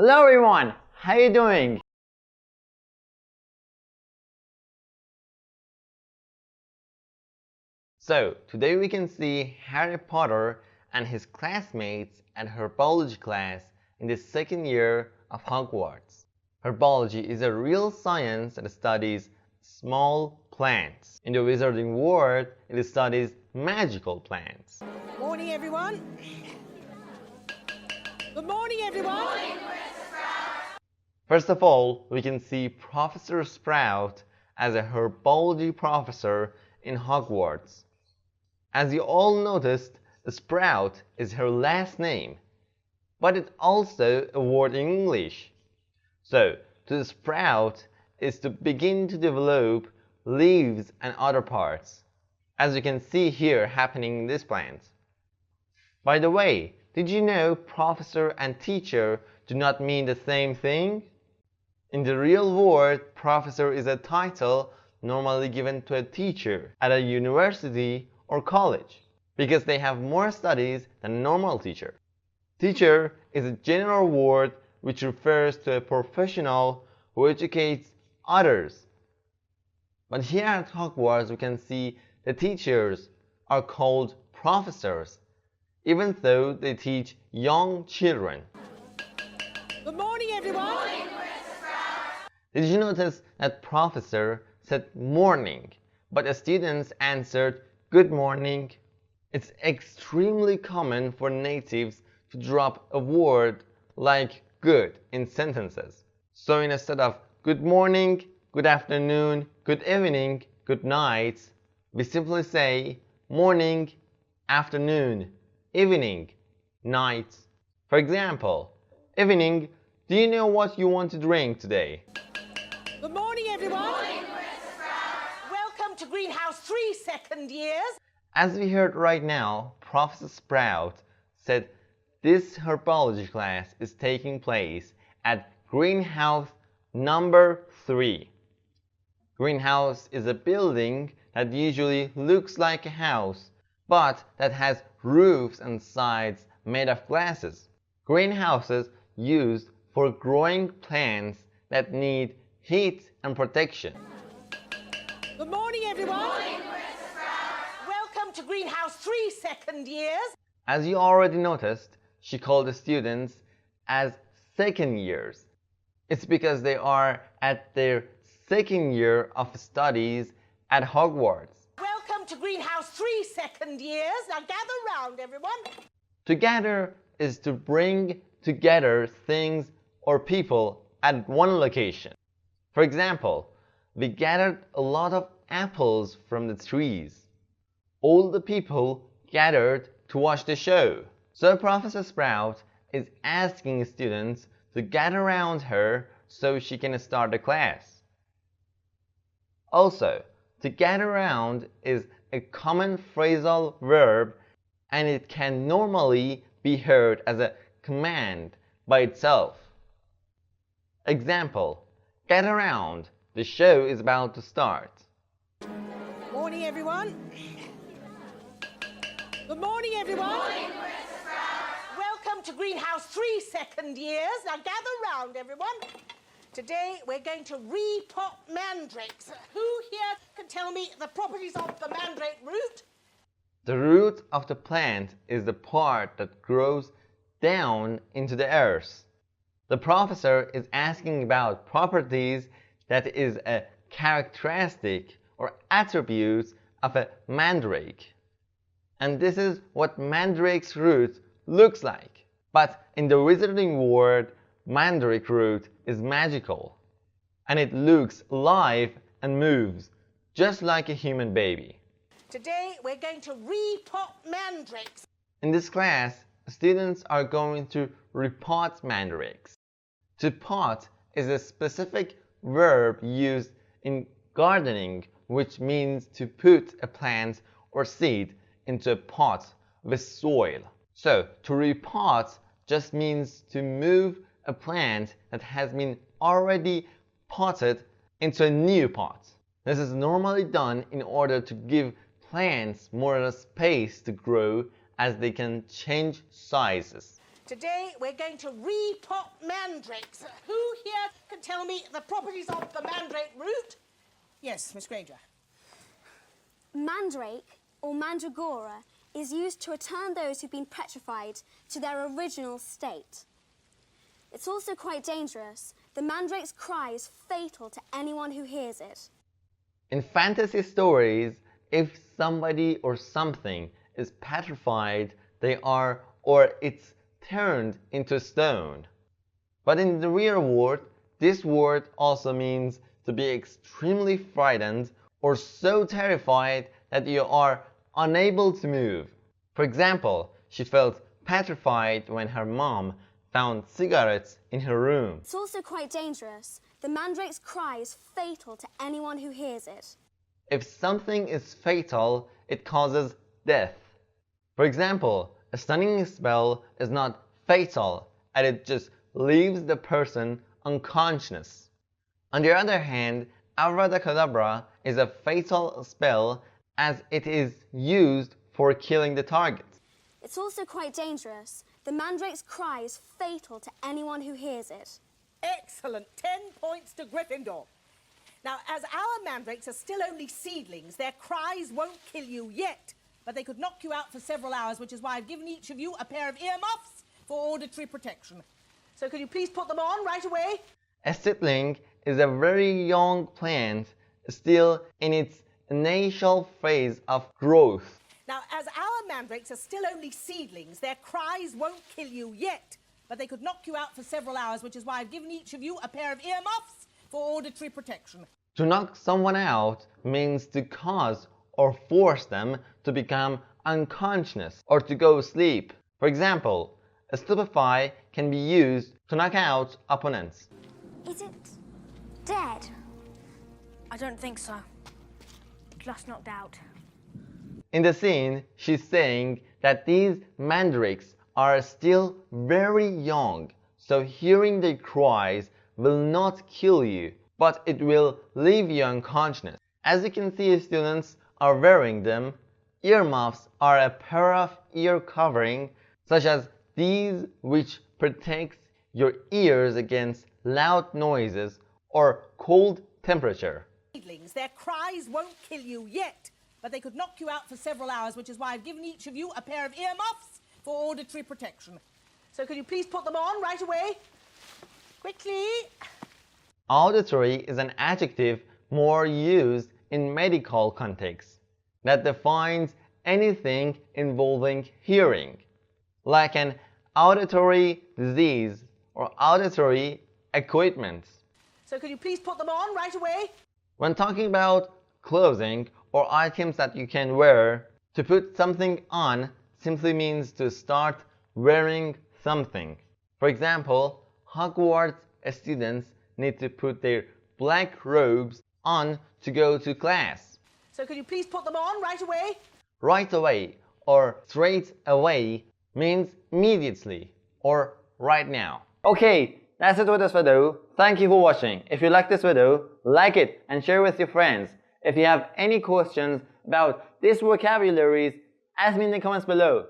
Hello everyone, how are you doing? So, today we can see Harry Potter and his classmates at herbology class in the second year of Hogwarts. Herbology is a real science that studies small plants. In the wizarding world, it studies magical plants. Morning everyone. Good morning everyone. First of all, we can see Professor Sprout as a herbology professor in Hogwarts. As you all noticed, Sprout is her last name, but it's also a word in English. So, to sprout is to begin to develop leaves and other parts, as you can see here happening in this plant. By the way, did you know professor and teacher do not mean the same thing? In the real world, professor is a title normally given to a teacher at a university or college, because they have more studies than a normal teacher. Teacher is a general word which refers to a professional who educates others. But here at Hogwarts we can see the teachers are called professors, even though they teach young children. Good morning everyone. Did you notice that professor said morning, but the students answered good morning? It's extremely common for natives to drop a word like good in sentences. So instead of good morning, good afternoon, good evening, good night, we simply say morning, afternoon, evening, night. For example, evening, do you know what you want to drink today? Good morning everyone. Welcome to Greenhouse 3 second years. As we heard right now, Professor Sprout said this herbology class is taking place at Greenhouse number 3. Greenhouse is a building that usually looks like a house, but that has roofs and sides made of glasses. Greenhouses used for growing plants that need heat and protection. Good morning everyone. Welcome to Greenhouse 3 second years. As you already noticed, she called the students as second years. It's because they are at their second year of studies at Hogwarts. Welcome to Greenhouse 3 second years. Now gather round everyone. To gather is to bring together things or people at one location. For example, we gathered a lot of apples from the trees. All the people gathered to watch the show. So Professor Sprout is asking students to gather around her so she can start the class. Also, to gather around is a common phrasal verb, and it can normally be heard as a command by itself. Example, get around, the show is about to start. Morning everyone. Good morning everyone. Welcome to Greenhouse 3 second years. Now gather round everyone. Today we're going to repot mandrakes. Who here can tell me the properties of the mandrake root? The root of the plant is the part that grows down into the earth. The professor is asking about properties that is a characteristic or attributes of a mandrake. And this is what mandrake's root looks like. But in the wizarding world, mandrake root is magical. And it looks alive and moves, just like a human baby. Today we're going to repot mandrakes. In this class, students are going to repot mandrakes. To pot is a specific verb used in gardening, which means to put a plant or seed into a pot with soil. So, to repot just means to move a plant that has been already potted into a new pot. This is normally done in order to give plants more space to grow, as they can change sizes. Today we're going to repot mandrakes. Who here can tell me the properties of the mandrake root? Yes, Miss Granger. Mandrake, or mandragora, is used to return those who've been petrified to their original state. It's also quite dangerous. The mandrake's cry is fatal to anyone who hears it. In fantasy stories, if somebody or something is petrified, they are or it's turned into stone. But in the real world, this word also means to be extremely frightened or so terrified that you are unable to move. For example, she felt petrified when her mom found cigarettes in her room. It's also quite dangerous. The mandrake's cry is fatal to anyone who hears it. If something is fatal, it causes death. For example, a stunning spell is not fatal, and it just leaves the person unconscious. On the other hand, abracadabra is a fatal spell as it is used for killing the target. It's also quite dangerous. The mandrake's cry is fatal to anyone who hears it. Excellent. 10 points to Gryffindor. Now, as our mandrakes are still only seedlings, their cries won't kill you yet, but they could knock you out for several hours, which is why I've given each of you a pair of earmuffs for auditory protection. So could you please put them on right away? A seedling is a very young plant, still in its initial phase of growth. Now, as our mandrakes are still only seedlings, their cries won't kill you yet, but they could knock you out for several hours, which is why I've given each of you a pair of earmuffs for auditory protection. To knock someone out means to cause or force them to become unconscious or to go sleep. For example, a stupefy can be used to knock out opponents. Is it dead? I don't think so. Just knocked out. In the scene, she's saying that these mandrakes are still very young, so hearing their cries will not kill you, but it will leave you unconscious. As you can see, students are wearing them. Earmuffs are a pair of ear covering, such as these, which protects your ears against loud noises or cold temperature. Their cries won't kill you yet, but they could knock you out for several hours, which is why I've given each of you a pair of earmuffs for auditory protection. So could you please put them on right away? Quickly. Auditory is an adjective more used in medical context that defines anything involving hearing, like an auditory disease or auditory equipment. So could you please put them on right away? When talking about clothing or items that you can wear, to put something on simply means to start wearing something. For example, Hogwarts students need to put their black robes on to go to class. So could you please put them on right away? Right away or straight away means immediately or right now. Okay, that's it with this video. Thank you for watching. If you like this video, like it and share with your friends. If you have any questions about these vocabularies, ask me in the comments below.